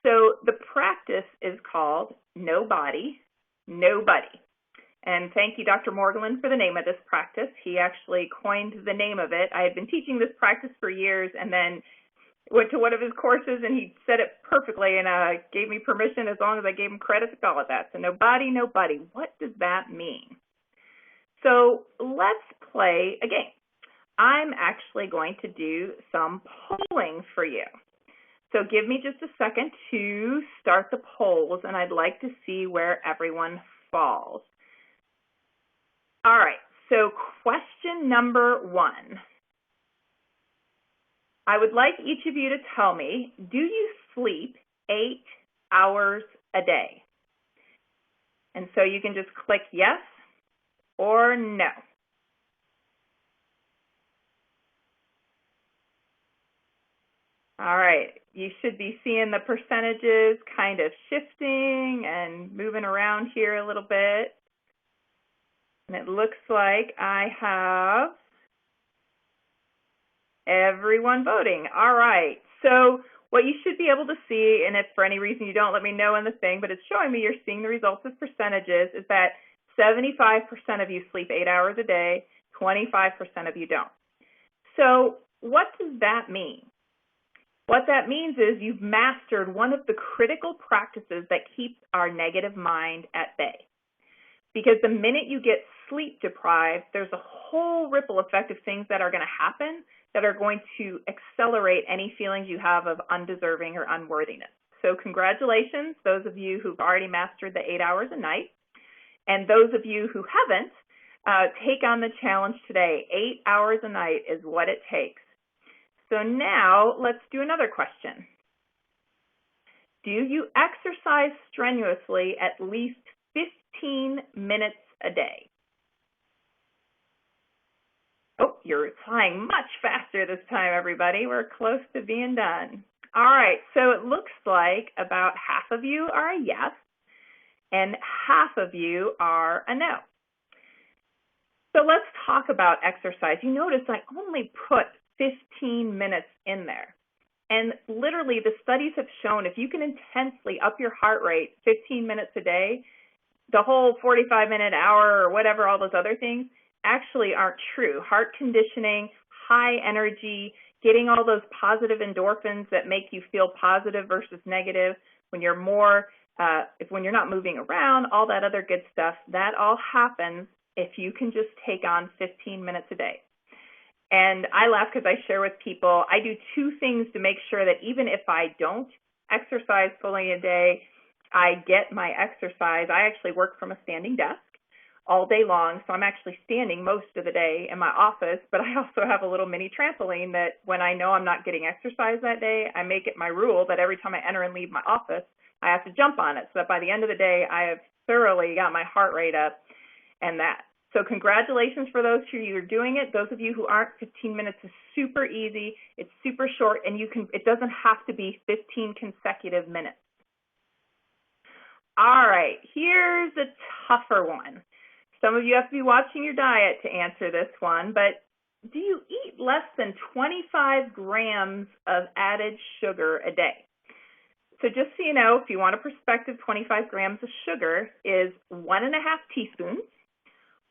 So the practice is called No Body, No Buddy. And thank you, Dr. Morgulin, for the name of this practice. He actually coined the name of it. I had been teaching this practice for years and then went to one of his courses and he said it perfectly and gave me permission as long as I gave him credit to call it that. So no body, no buddy. What does that mean? So let's play a game. I'm actually going to do some polling for you. So give me just a second to start the polls, and I'd like to see where everyone falls. All right, so question number 1. I would like each of you to tell me, do you sleep 8 hours a day? And so you can just click yes or no. All right, you should be seeing the percentages kind of shifting and moving around here a little bit. And it looks like I have everyone voting. All right, so what you should be able to see, and if for any reason you don't, let me know in the thing, but it's showing me you're seeing the results as percentages, is that 75% of you sleep 8 hours a day, 25% of you don't. So what does that mean? What that means is you've mastered one of the critical practices that keeps our negative mind at bay. Because the minute you get sleep deprived, there's a whole ripple effect of things that are going to happen that are going to accelerate any feelings you have of undeserving or unworthiness. So congratulations, those of you who've already mastered the 8 hours a night. And those of you who haven't, take on the challenge today. 8 hours a night is what it takes. So now let's do another question. Do you exercise strenuously at least 15 minutes a day? Oh, you're flying much faster this time, everybody. We're close to being done. All right, so it looks like about half of you are a yes, and half of you are a no. So let's talk about exercise. You notice I only put 15 minutes in there. And literally the studies have shown if you can intensely up your heart rate 15 minutes a day, the whole 45-minute hour or whatever, all those other things actually aren't true. Heart conditioning, high energy, getting all those positive endorphins that make you feel positive versus negative, when you're more, when you're not moving around, all that other good stuff, that all happens if you can just take on 15 minutes a day. And I laugh because I share with people, I do 2 things to make sure that even if I don't exercise fully a day, I get my exercise. I actually work from a standing desk all day long, so I'm actually standing most of the day in my office, but I also have a little mini trampoline that when I know I'm not getting exercise that day, I make it my rule that every time I enter and leave my office, I have to jump on it so that by the end of the day, I have thoroughly got my heart rate up and that. So congratulations for those who are doing it. Those of you who aren't, 15 minutes is super easy. It's super short, and it doesn't have to be 15 consecutive minutes. All right, here's a tougher one. Some of you have to be watching your diet to answer this one, but do you eat less than 25 grams of added sugar a day? So just so you know, if you want a perspective, 25 grams of sugar is 1.5 teaspoons.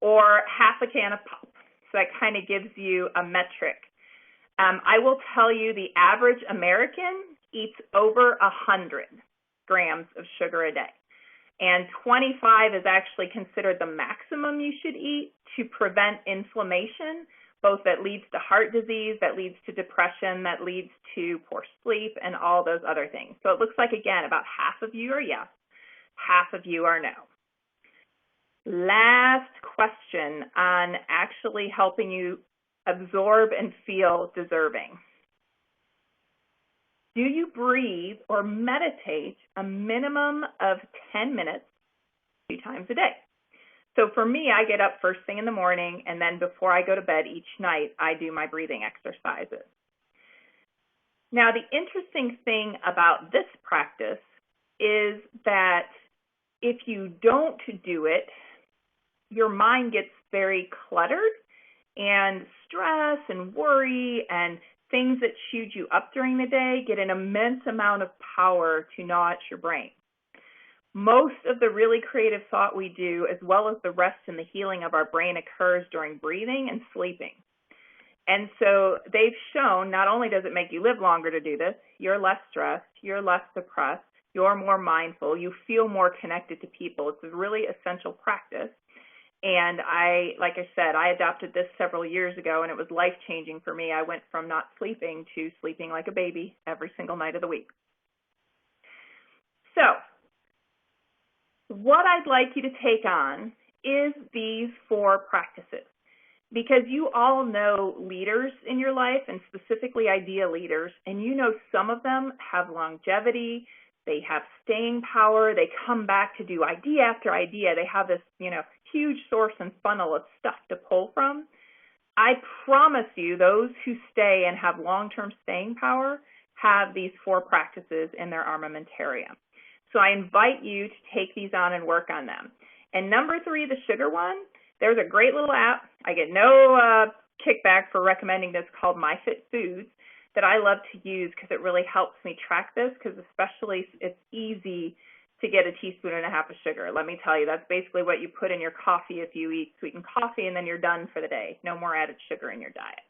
Or half a can of pop. So that kind of gives you a metric. I will tell you the average American eats over 100 grams of sugar a day. And 25 is actually considered the maximum you should eat to prevent inflammation, both that leads to heart disease, that leads to depression, that leads to poor sleep, and all those other things. So it looks like, again, about half of you are yes, half of you are no. Last question on actually helping you absorb and feel deserving. Do you breathe or meditate a minimum of 10 minutes 2 times a day? So for me, I get up first thing in the morning, and then before I go to bed each night, I do my breathing exercises. Now, the interesting thing about this practice is that if you don't do it, your mind gets very cluttered, and stress and worry and things that chewed you up during the day get an immense amount of power to gnaw at your brain. Most of the really creative thought we do, as well as the rest and the healing of our brain, occurs during breathing and sleeping. And so they've shown not only does it make you live longer to do this, you're less stressed, you're less depressed, you're more mindful, you feel more connected to people. It's a really essential practice. And like I said, I adopted this several years ago, and it was life-changing for me. I went from not sleeping to sleeping like a baby every single night of the week. So what I'd like you to take on is these 4 practices, because you all know leaders in your life, and specifically idea leaders, and you know some of them have longevity, they have staying power, they come back to do idea after idea, they have this, huge source and funnel of stuff to pull from. I promise you, those who stay and have long-term staying power have these 4 practices in their armamentarium. So I invite you to take these on and work on them. And number 3, the sugar one, there's a great little app. I get no kickback for recommending this, called MyFitFoods, that I love to use because it really helps me track this, because especially it's easy to get a teaspoon and a half of sugar. Let me tell you, that's basically what you put in your coffee if you eat sweetened coffee, and then you're done for the day. No more added sugar in your diet.